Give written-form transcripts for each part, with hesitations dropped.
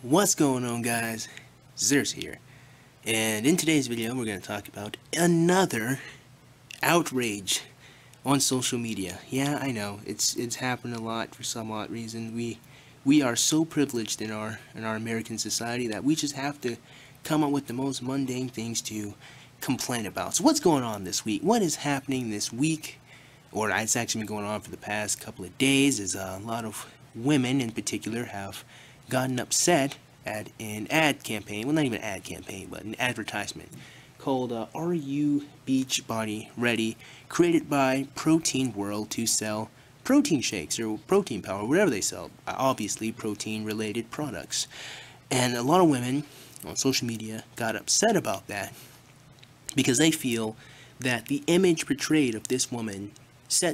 What's going on, guys? Zers here, and in today's video we're going to talk about another outrage on social media. Yeah, I know it's happened a lot for some odd reason. We are so privileged in our American society that we just have to come up with the most mundane things to complain about. So what's going on this week? What is happening this week? Or it's actually been going on for the past couple of days. Is a lot of women in particular have gotten upset at an ad campaign, well, not even an ad campaign, but an advertisement called Are You Beach Body Ready, created by Protein World to sell protein shakes or protein powder, whatever they sell, obviously protein related products. And a lot of women on social media got upset about that because they feel that the image portrayed of this woman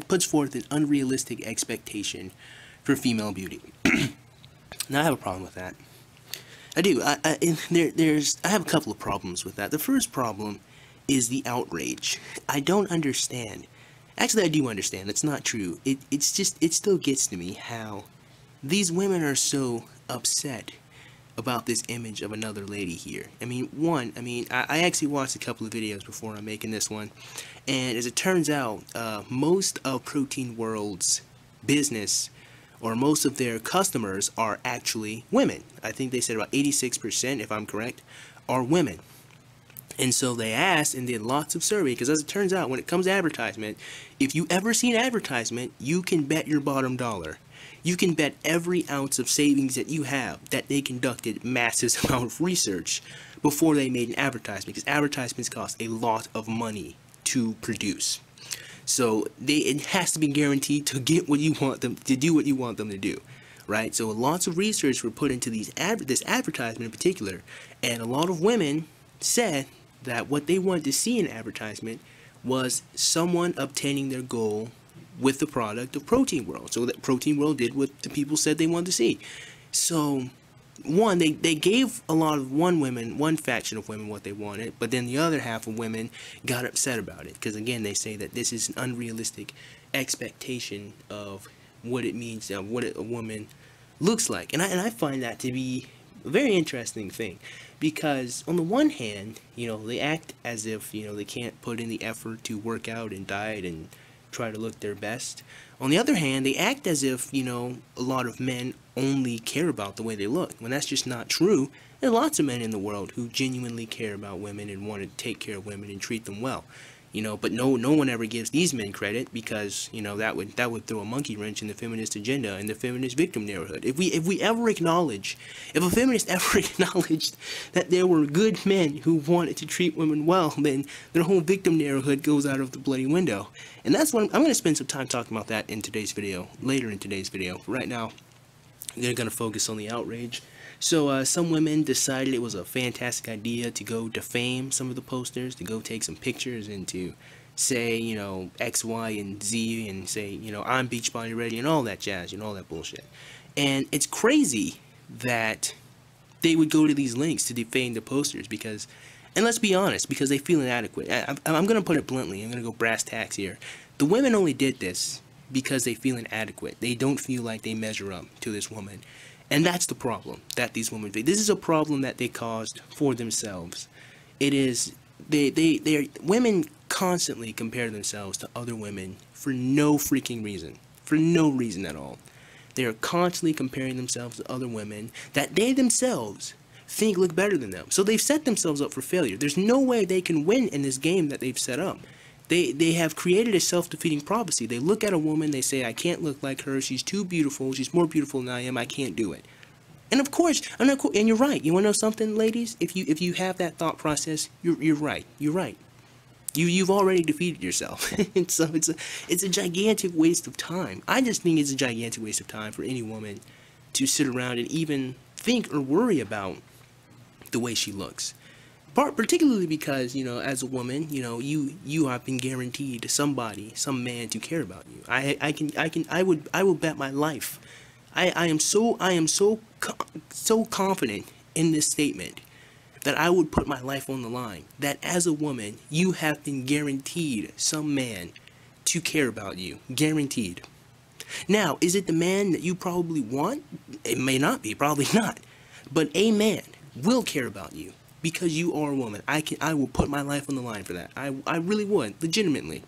puts forth an unrealistic expectation for female beauty. Now, I have a problem with that. I do. I have a couple of problems with that. The first problem is the outrage. I don't understand. Actually, I do understand. It's not true. It still gets to me how these women are so upset about this image of another lady here. I actually watched a couple of videos before I'm making this one, and as it turns out, most of Protein World's business, or most of their customers, are actually women. I think they said about 86%, if I'm correct, are women. And so they asked and did lots of survey, because as it turns out, when it comes to advertisement, if you ever see an advertisement, you can bet your bottom dollar. You can bet every ounce of savings that you have that they conducted massive amount of research before they made an advertisement, because advertisements cost a lot of money to produce. So it has to be guaranteed to get what you want them to do, what you want them to do, right? So lots of research were put into this advertisement in particular, and a lot of women said that what they wanted to see in an advertisement was someone obtaining their goal with the product of Protein World. So that Protein World did what the people said they wanted to see. So they gave a lot of one faction of women what they wanted, but then the other half of women got upset about it, because again, they say that this is an unrealistic expectation of what it means, what a woman looks like. And I find that to be a very interesting thing, because on the one hand, they act as if, they can't put in the effort to work out and diet and try to look their best. On the other hand, they act as if, a lot of men only care about the way they look, when that's just not true. There are lots of men in the world who genuinely care about women and want to take care of women and treat them well. But no one ever gives these men credit, because that would throw a monkey wrench in the feminist agenda and the feminist victim narrative. If a feminist ever acknowledged that there were good men who wanted to treat women well, then their whole victim narrative goes out of the bloody window. And that's what I'm going to spend some time talking about that in today's video, later in today's video. Right now, they're going to focus on the outrage. So some women decided it was a fantastic idea to go defame some of the posters, to go take some pictures and to say, X, Y, and Z, and say, I'm beach body ready and all that jazz, all that bullshit. And it's crazy that they would go to these links to defame the posters, because, and let's be honest, because they feel inadequate. I'm going to put it bluntly, I'm going to go brass tacks here. The women only did this because they feel inadequate. They don't feel like they measure up to this woman. And that's the problem that these women face. This is a problem that they caused for themselves. It is, women constantly compare themselves to other women for no freaking reason. For no reason at all. They are constantly comparing themselves to other women that they themselves think look better than them. So they've set themselves up for failure. There's no way they can win in this game that they've set up. They have created a self-defeating prophecy. They look at a woman, they say, I can't look like her, she's too beautiful, she's more beautiful than I am, I can't do it. And of course, and you're right. You want to know something, ladies? If you have that thought process, you're right. You're right. You've already defeated yourself. And so it's a gigantic waste of time. I just think it's a gigantic waste of time for any woman to sit around and even think or worry about the way she looks. Particularly because, as a woman, you have been guaranteed some man to care about you. I will bet my life. I am so confident in this statement that I would put my life on the line, that as a woman, you have been guaranteed some man to care about you. Guaranteed. Now, is it the man that you probably want? It may not be, probably not. But a man will care about you because you are a woman. I will put my life on the line for that. I really would, legitimately.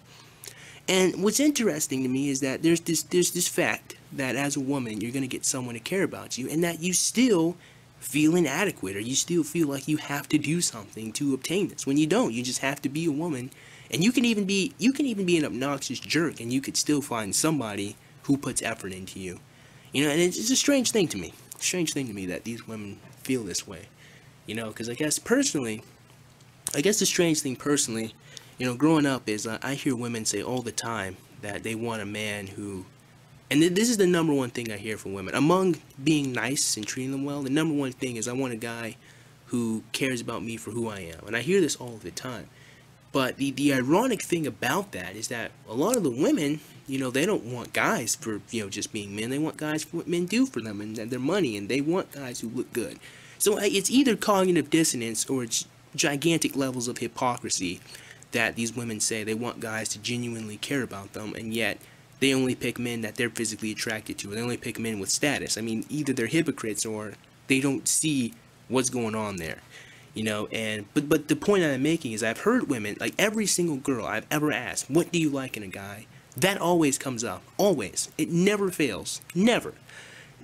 And what's interesting to me is that there's this fact that as a woman you're gonna get someone to care about you, and that you still feel inadequate, or you still feel like you have to do something to obtain this. When you don't, you just have to be a woman, and you can even be an obnoxious jerk, and you could still find somebody who puts effort into you. You know, and it's a strange thing to me. Strange thing to me that these women feel this way. You know, because I guess the strange thing personally, you know, growing up is I hear women say all the time that they want a man who, and this is the number one thing I hear from women, among being nice and treating them well, the number one thing is I want a guy who cares about me for who I am. And I hear this all the time. But the ironic thing about that is that a lot of the women, you know, they don't want guys for, you know, just being men. They want guys for what men do for them and their money, and they want guys who look good. So it's either cognitive dissonance or it's gigantic levels of hypocrisy that these women say they want guys to genuinely care about them, and yet they only pick men that they're physically attracted to. They only pick men with status. I mean, either they're hypocrites or they don't see what's going on there. You know, and but the point I'm making is I've heard women, like every single girl I've ever asked, what do you like in a guy? That always comes up. Always. It never fails. Never.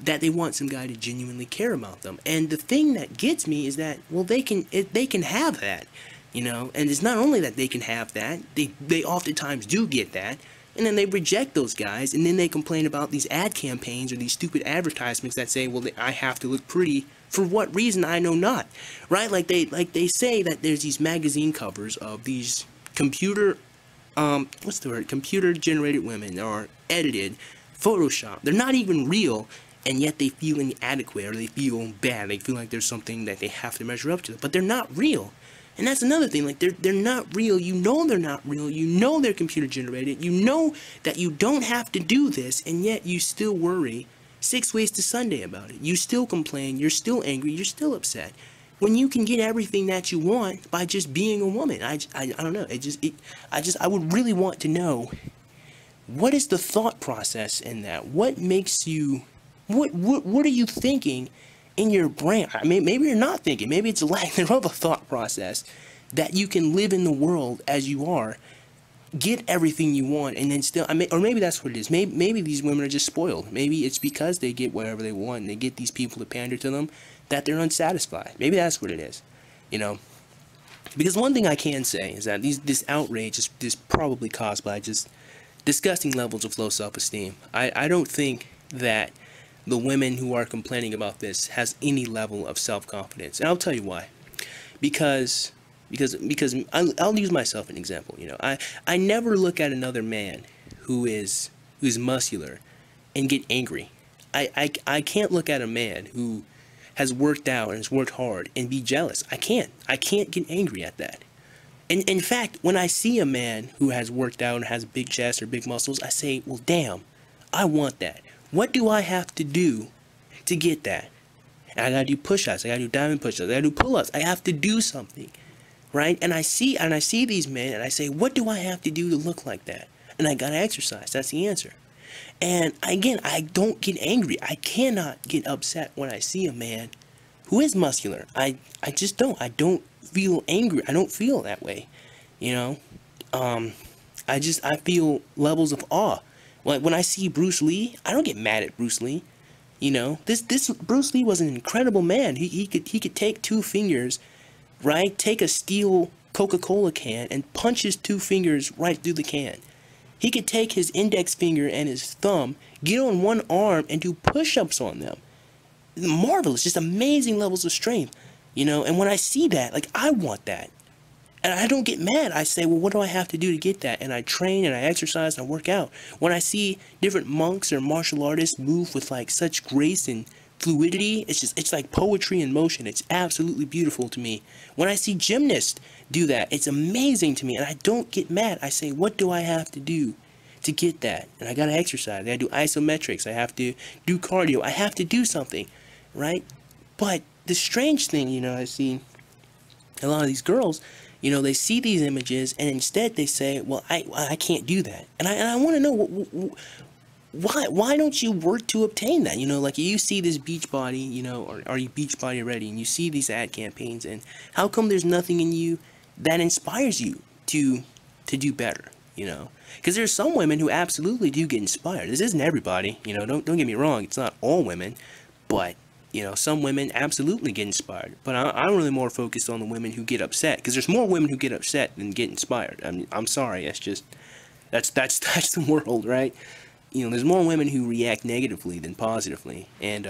That they want some guy to genuinely care about them. And the thing that gets me is that, well, they can have that. You know, and it's not only that they can have that, they oftentimes do get that, and then they reject those guys, and then they complain about these ad campaigns or these stupid advertisements that say, well, I have to look pretty. For what reason, I know not. Right? Like they say that there's these magazine covers of these computer generated women, or edited, Photoshop. They're not even real, and yet they feel inadequate, or they feel bad. They feel like there's something that they have to measure up to, but they're not real. And that's another thing, like they're not real. You know they're not real. You know they're computer generated. You know that you don't have to do this, and yet you still worry 6 ways to Sunday about it. You still complain. You're still angry. You're still upset. When you can get everything that you want by just being a woman. I don't know. I would really want to know, what is the thought process in that? What makes you, what are you thinking in your brain? I mean, maybe you're not thinking. Maybe it's a lack thereof a thought process that you can live in the world as you are, get everything you want, and then still, or maybe that's what it is. Maybe these women are just spoiled. Maybe it's because they get whatever they want, and they get these people to pander to them, that they're unsatisfied. Maybe that's what it is, you know. Because one thing I can say is that this outrage is probably caused by just disgusting levels of low self-esteem. I don't think that the women who are complaining about this has any level of self-confidence, and I'll tell you why. Because I'll use myself as an example. You know, I never look at another man who's muscular and get angry. I can't look at a man who has worked out and has worked hard and be jealous. I can't get angry at that. And in fact, when I see a man who has worked out and has a big chest or big muscles, I say, well, damn, I want that. What do I have to do to get that? And I gotta do push-ups. I gotta do diamond push-ups. I gotta do pull-ups. I have to do something, right? And I see these men, and I say, what do I have to do to look like that? And I gotta exercise. That's the answer. And again, I don't get angry. I cannot get upset when I see a man who is muscular. I just don't. I don't feel angry. I don't feel that way, you know. I feel levels of awe. Like when I see Bruce Lee, I don't get mad at Bruce Lee. You know, this Bruce Lee was an incredible man. He could take 2 fingers, right? Take a steel Coca-Cola can and punch his 2 fingers right through the can. He could take his index finger and his thumb, get on one arm and do push-ups on them. Marvelous, just amazing levels of strength, you know. And when I see that, like, I want that. And I don't get mad. I say, well, what do I have to do to get that? And I train and I exercise and I work out. When I see different monks or martial artists move with like such grace and fluidity, it's like poetry in motion. It's absolutely beautiful to me. When I see gymnasts do that, it's amazing to me. And I don't get mad. I say, what do I have to do to get that? And I gotta exercise. I gotta do isometrics. I have to do cardio. I have to do something, right? But the strange thing, you know, I see a lot of these girls, you know, they see these images and instead they say, well, I can't do that. And I want to know, why don't you work to obtain that? You know, like you see this beach body, you know, or are you beach body ready, and you see these ad campaigns, and how come there's nothing in you that inspires you to do better? You know, because there's some women who absolutely do get inspired. This isn't everybody, you know, don't get me wrong, it's not all women, but you know, some women absolutely get inspired. But I'm really more focused on the women who get upset, because there's more women who get upset than get inspired. I mean, I'm sorry, that's just that's the world, right? You know, there's more women who react negatively than positively, and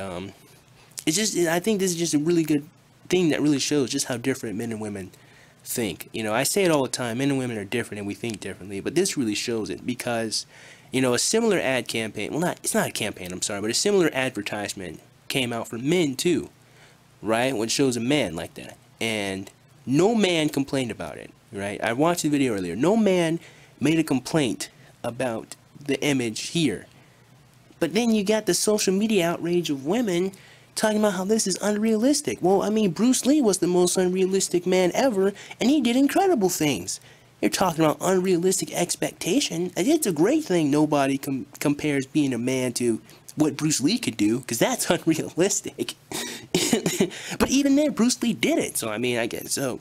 it's just, I think this is just a really good thing that really shows just how different men and women think. You know, I say it all the time, men and women are different and we think differently, but this really shows it, because, you know, a similar ad campaign, well, it's not a campaign, I'm sorry, but a similar advertisement came out for men too, right? Which shows a man like that, and no man complained about it, right? I watched the video earlier. No man made a complaint about the image here. But then you got the social media outrage of women talking about how this is unrealistic. Well, I mean, Bruce Lee was the most unrealistic man ever, and he did incredible things. You're talking about unrealistic expectation. It's a great thing nobody compares being a man to what Bruce Lee could do, because that's unrealistic. But even then, Bruce Lee did it. So I mean, I guess so.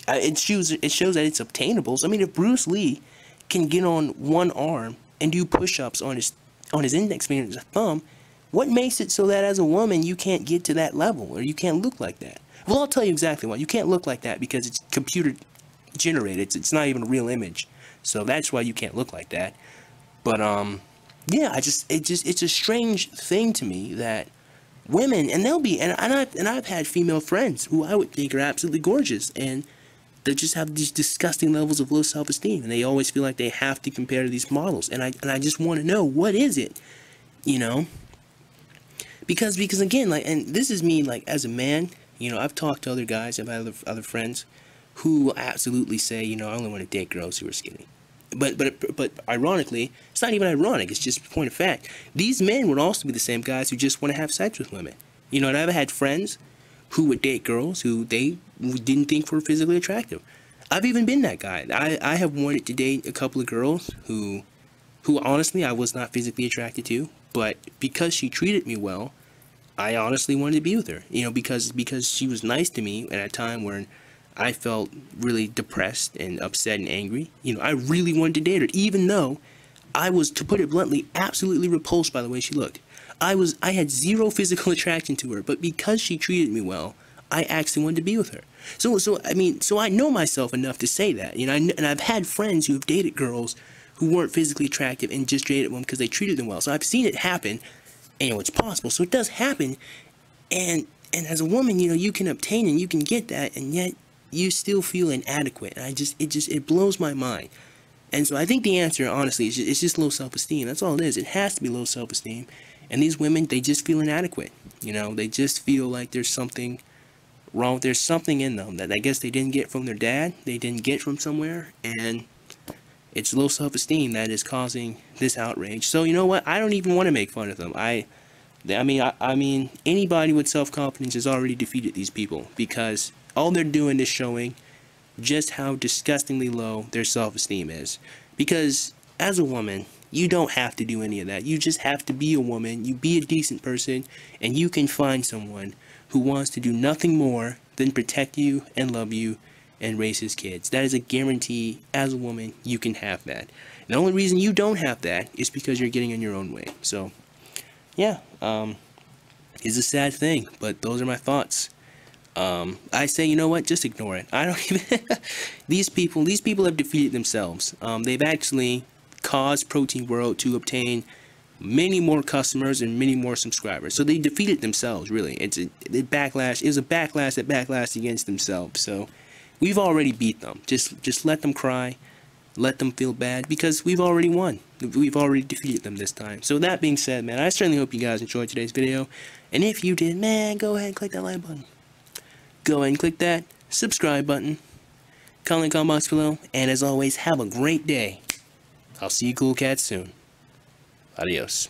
It shows that it's obtainable. So, I mean, if Bruce Lee can get on one arm and do push-ups on his index finger and his thumb, what makes it so that as a woman you can't get to that level, or you can't look like that? Well, I'll tell you exactly why. You can't look like that because it's computer generated. It's not even a real image, so that's why you can't look like that. But yeah, it's a strange thing to me that women, and I've had female friends who I would think are absolutely gorgeous, and they just have these disgusting levels of low self-esteem, and they always feel like they have to compare to these models, and I just want to know, what is it, you know? Because again, like, and this is me, like, as a man, you know, I've talked to other guys, I've had other friends who absolutely say, you know, I only want to date girls who are skinny. But ironically, it's not even ironic, it's just a point of fact. These men would also be the same guys who just want to have sex with women. You know, and I've had friends who would date girls who they didn't think were physically attractive. I've even been that guy. I have wanted to date a couple of girls who honestly I was not physically attracted to, but because she treated me well, I honestly wanted to be with her. You know, because she was nice to me at a time when I felt really depressed and upset and angry. You know, I really wanted to date her, even though I was, to put it bluntly, absolutely repulsed by the way she looked. I had zero physical attraction to her, but because she treated me well, I actually wanted to be with her. So I know myself enough to say that, you know, and I've had friends who have dated girls who weren't physically attractive and just dated them because they treated them well. So I've seen it happen, and you know, it's possible. So it does happen, and as a woman, you know, you can obtain and you can get that, and yet you still feel inadequate. And it blows my mind. And so I think the answer, honestly, is it's just low self-esteem. That's all it is. It has to be low self-esteem. And these women, they just feel inadequate. You know, they just feel like there's something wrong. There's something in them that I guess they didn't get from their dad. They didn't get from somewhere. And it's low self-esteem that is causing this outrage. So you know what? I don't even want to make fun of them. I mean, anybody with self-confidence has already defeated these people, because all they're doing is showing just how disgustingly low their self-esteem is. Because as a woman, you don't have to do any of that. You just have to be a woman, you be a decent person, and you can find someone who wants to do nothing more than protect you and love you and raise his kids. That is a guarantee. As a woman, you can have that. The only reason you don't have that is because you're getting in your own way. So, yeah, it's a sad thing, but those are my thoughts. I say, you know what, just ignore it. I don't even these people have defeated themselves. They've actually caused Protein World to obtain many more customers and many more subscribers. So they defeated themselves, really. It was a backlash that backlashed against themselves. So we've already beat them. Just let them cry, let them feel bad, because we've already won. We've already defeated them this time. So that being said, man, I certainly hope you guys enjoyed today's video. And if you did, man, go ahead and click that like button. Go ahead and click that subscribe button. Comment in the comment box below. And as always, have a great day. I'll see you cool cats soon. Adios.